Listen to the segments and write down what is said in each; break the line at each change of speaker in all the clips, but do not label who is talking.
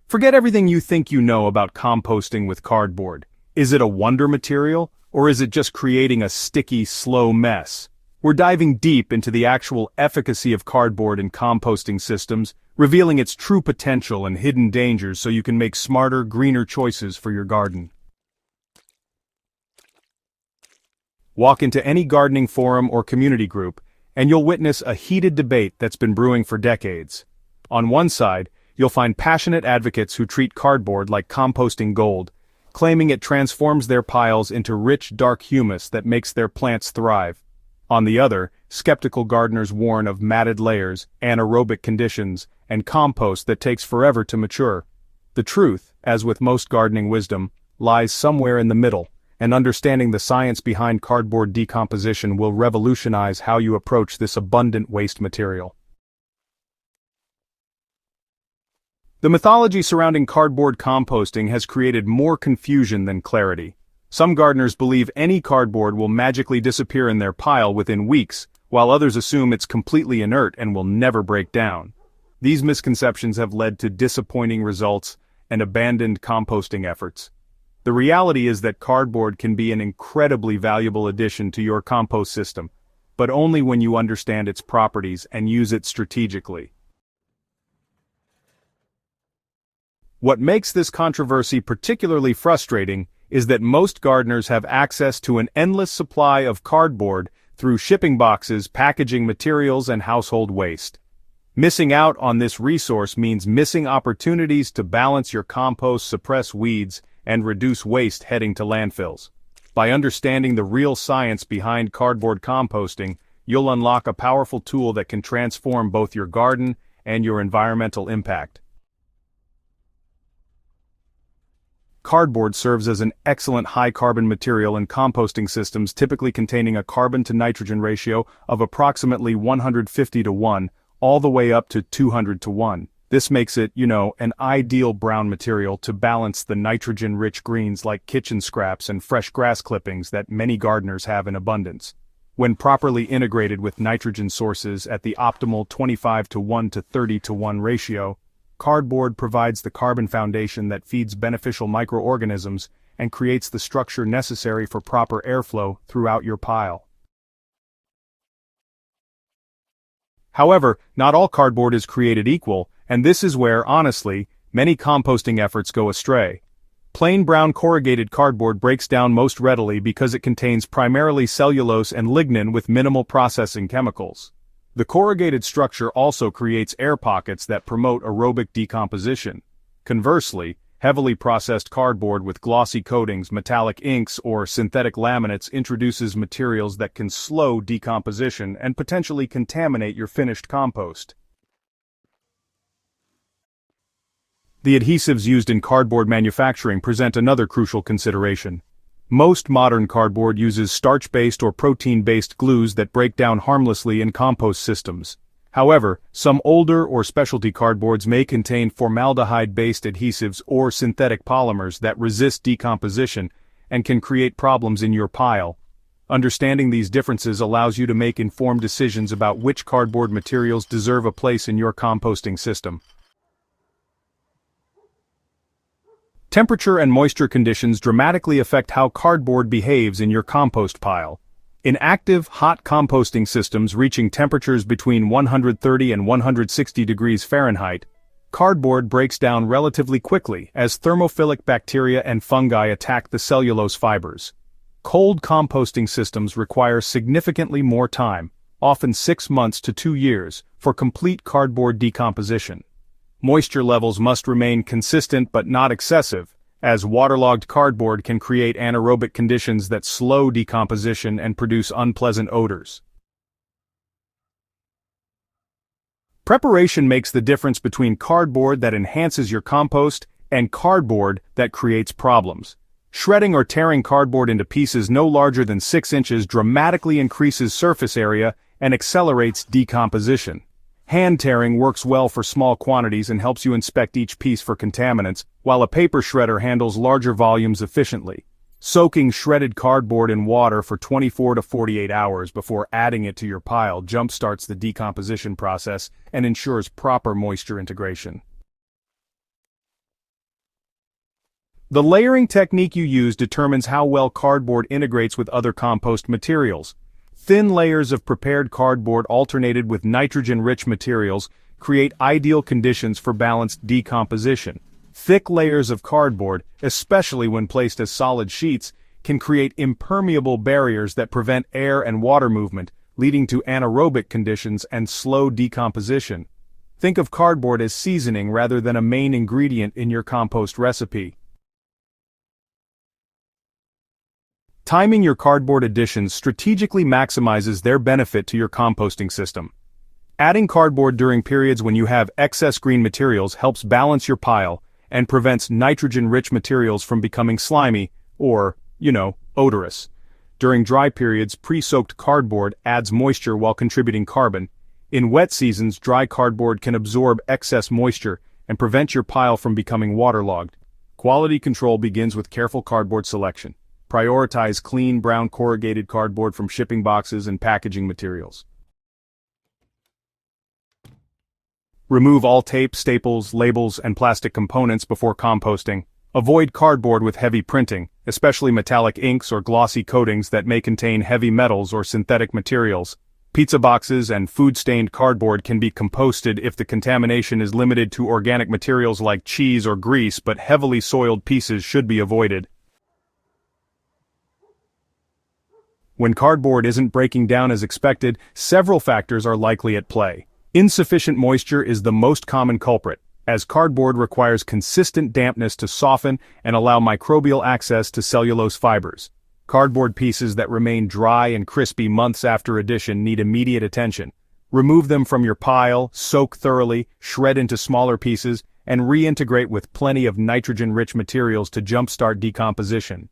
Forget everything you think you know about composting with cardboard. Is it a wonder material, or is it just creating a sticky, slow mess? We're diving deep into the actual efficacy of cardboard in composting systems, revealing its true potential and hidden dangers so you can make smarter, greener choices for your garden. Walk into any gardening forum or community group, and you'll witness a heated debate that's been brewing for decades. On one side, you'll find passionate advocates who treat cardboard like composting gold, claiming it transforms their piles into rich, dark humus that makes their plants thrive. On the other, skeptical gardeners warn of matted layers, anaerobic conditions, and compost that takes forever to mature. The truth, as with most gardening wisdom, lies somewhere in the middle, and understanding the science behind cardboard decomposition will revolutionize how you approach this abundant waste material. The mythology surrounding cardboard composting has created more confusion than clarity. Some gardeners believe any cardboard will magically disappear in their pile within weeks, while others assume it's completely inert and will never break down. These misconceptions have led to disappointing results and abandoned composting efforts. The reality is that cardboard can be an incredibly valuable addition to your compost system, but only when you understand its properties and use it strategically. What makes this controversy particularly frustrating is that most gardeners have access to an endless supply of cardboard through shipping boxes, packaging materials, and household waste. Missing out on this resource means missing opportunities to balance your compost, suppress weeds, and reduce waste heading to landfills. By understanding the real science behind cardboard composting, you'll unlock a powerful tool that can transform both your garden and your environmental impact. Cardboard serves as an excellent high-carbon material in composting systems typically containing a carbon-to-nitrogen ratio of approximately 150 to 1, all the way up to 200 to 1. This makes it, an ideal brown material to balance the nitrogen-rich greens like kitchen scraps and fresh grass clippings that many gardeners have in abundance. When properly integrated with nitrogen sources at the optimal 25 to 1 to 30 to 1 ratio, cardboard provides the carbon foundation that feeds beneficial microorganisms and creates the structure necessary for proper airflow throughout your pile. However, not all cardboard is created equal, and this is where, honestly, many composting efforts go astray. Plain brown corrugated cardboard breaks down most readily because it contains primarily cellulose and lignin with minimal processing chemicals. The corrugated structure also creates air pockets that promote aerobic decomposition. Conversely, heavily processed cardboard with glossy coatings, metallic inks, or synthetic laminates introduces materials that can slow decomposition and potentially contaminate your finished compost. The adhesives used in cardboard manufacturing present another crucial consideration. Most modern cardboard uses starch-based or protein-based glues that break down harmlessly in compost systems. However, some older or specialty cardboards may contain formaldehyde-based adhesives or synthetic polymers that resist decomposition and can create problems in your pile. Understanding these differences allows you to make informed decisions about which cardboard materials deserve a place in your composting system. Temperature and moisture conditions dramatically affect how cardboard behaves in your compost pile. In active, hot composting systems reaching temperatures between 130 and 160 degrees Fahrenheit, cardboard breaks down relatively quickly as thermophilic bacteria and fungi attack the cellulose fibers. Cold composting systems require significantly more time, often 6 months to 2 years, for complete cardboard decomposition. Moisture levels must remain consistent but not excessive, as waterlogged cardboard can create anaerobic conditions that slow decomposition and produce unpleasant odors. Preparation makes the difference between cardboard that enhances your compost and cardboard that creates problems. Shredding or tearing cardboard into pieces no larger than 6 inches dramatically increases surface area and accelerates decomposition. Hand tearing works well for small quantities and helps you inspect each piece for contaminants, while a paper shredder handles larger volumes efficiently. Soaking shredded cardboard in water for 24 to 48 hours before adding it to your pile jumpstarts the decomposition process and ensures proper moisture integration. The layering technique you use determines how well cardboard integrates with other compost materials. Thin layers of prepared cardboard alternated with nitrogen-rich materials create ideal conditions for balanced decomposition. Thick layers of cardboard, especially when placed as solid sheets, can create impermeable barriers that prevent air and water movement, leading to anaerobic conditions and slow decomposition. Think of cardboard as seasoning rather than a main ingredient in your compost recipe. Timing your cardboard additions strategically maximizes their benefit to your composting system. Adding cardboard during periods when you have excess green materials helps balance your pile and prevents nitrogen-rich materials from becoming slimy or, odorous. During dry periods, pre-soaked cardboard adds moisture while contributing carbon. In wet seasons, dry cardboard can absorb excess moisture and prevent your pile from becoming waterlogged. Quality control begins with careful cardboard selection. Prioritize clean, brown corrugated cardboard from shipping boxes and packaging materials. Remove all tape, staples, labels, and plastic components before composting. Avoid cardboard with heavy printing, especially metallic inks or glossy coatings that may contain heavy metals or synthetic materials. Pizza boxes and food-stained cardboard can be composted if the contamination is limited to organic materials like cheese or grease, but heavily soiled pieces should be avoided. When cardboard isn't breaking down as expected, several factors are likely at play. Insufficient moisture is the most common culprit, as cardboard requires consistent dampness to soften and allow microbial access to cellulose fibers. Cardboard pieces that remain dry and crispy months after addition need immediate attention. Remove them from your pile, soak thoroughly, shred into smaller pieces, and reintegrate with plenty of nitrogen-rich materials to jumpstart decomposition.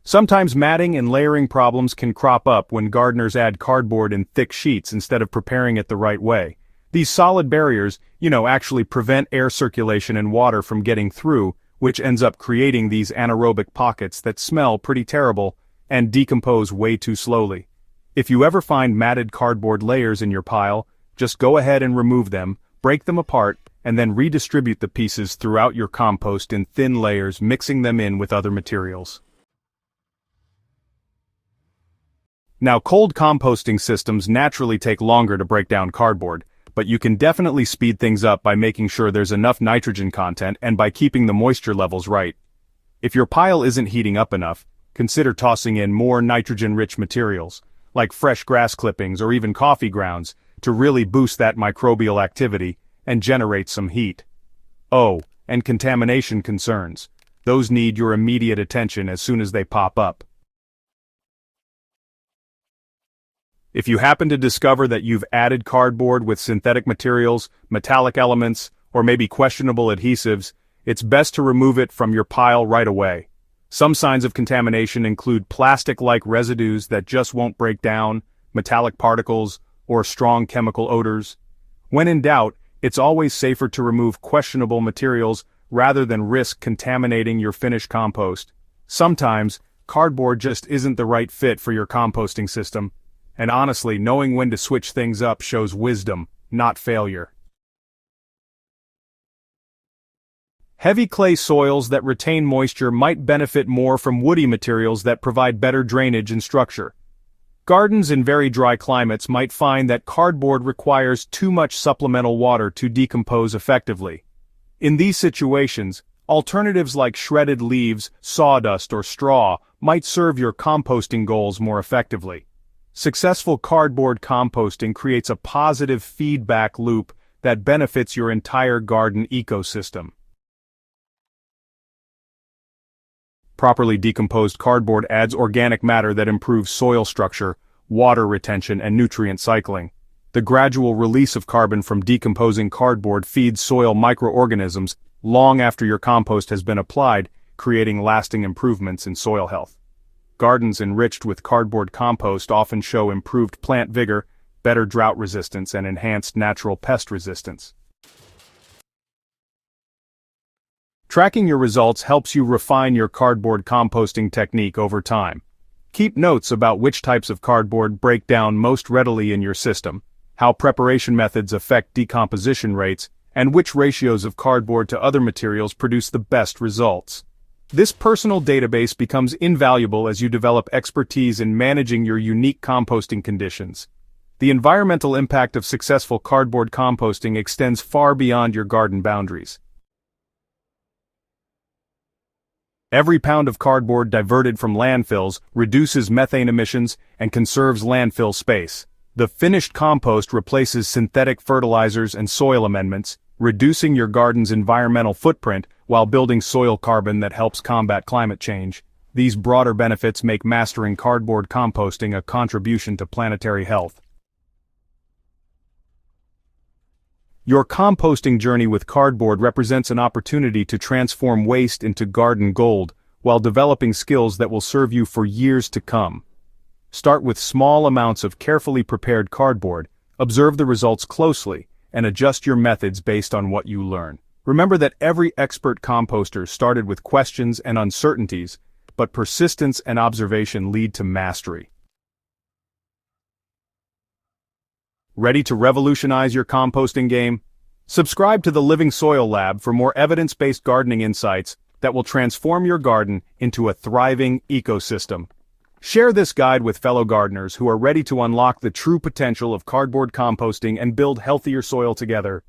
Sometimes matting and layering problems can crop up when gardeners add cardboard in thick sheets instead of preparing it the right way. These solid barriers, actually prevent air circulation and water from getting through, which ends up creating these anaerobic pockets that smell pretty terrible and decompose way too slowly. If you ever find matted cardboard layers in your pile, just go ahead and remove them, break them apart, and then redistribute the pieces throughout your compost in thin layers, mixing them in with other materials. Now, cold composting systems naturally take longer to break down cardboard, but you can definitely speed things up by making sure there's enough nitrogen content and by keeping the moisture levels right. If your pile isn't heating up enough, consider tossing in more nitrogen-rich materials, like fresh grass clippings or even coffee grounds, to really boost that microbial activity and generate some heat. Oh, and contamination concerns. Those need your immediate attention as soon as they pop up. If you happen to discover that you've added cardboard with synthetic materials, metallic elements, or maybe questionable adhesives, it's best to remove it from your pile right away. Some signs of contamination include plastic-like residues that just won't break down, metallic particles, or strong chemical odors. When in doubt, it's always safer to remove questionable materials rather than risk contaminating your finished compost. Sometimes, cardboard just isn't the right fit for your composting system. And honestly, knowing when to switch things up shows wisdom, not failure. Heavy clay soils that retain moisture might benefit more from woody materials that provide better drainage and structure. Gardens in very dry climates might find that cardboard requires too much supplemental water to decompose effectively. In these situations, alternatives like shredded leaves, sawdust, or straw might serve your composting goals more effectively. Successful cardboard composting creates a positive feedback loop that benefits your entire garden ecosystem. Properly decomposed cardboard adds organic matter that improves soil structure, water retention, and nutrient cycling. The gradual release of carbon from decomposing cardboard feeds soil microorganisms long after your compost has been applied, creating lasting improvements in soil health. Gardens enriched with cardboard compost often show improved plant vigor, better drought resistance, and enhanced natural pest resistance. Tracking your results helps you refine your cardboard composting technique over time. Keep notes about which types of cardboard break down most readily in your system, how preparation methods affect decomposition rates, and which ratios of cardboard to other materials produce the best results. This personal database becomes invaluable as you develop expertise in managing your unique composting conditions. The environmental impact of successful cardboard composting extends far beyond your garden boundaries. Every pound of cardboard diverted from landfills reduces methane emissions and conserves landfill space. The finished compost replaces synthetic fertilizers and soil amendments, reducing your garden's environmental footprint while building soil carbon that helps combat climate change. These broader benefits make mastering cardboard composting a contribution to planetary health. Your composting journey with cardboard represents an opportunity to transform waste into garden gold, while developing skills that will serve you for years to come. Start with small amounts of carefully prepared cardboard, observe the results closely, and adjust your methods based on what you learn. Remember that every expert composter started with questions and uncertainties, but persistence and observation lead to mastery. Ready to revolutionize your composting game? Subscribe to the Living Soil Lab for more evidence-based gardening insights that will transform your garden into a thriving ecosystem. Share this guide with fellow gardeners who are ready to unlock the true potential of cardboard composting and build healthier soil together.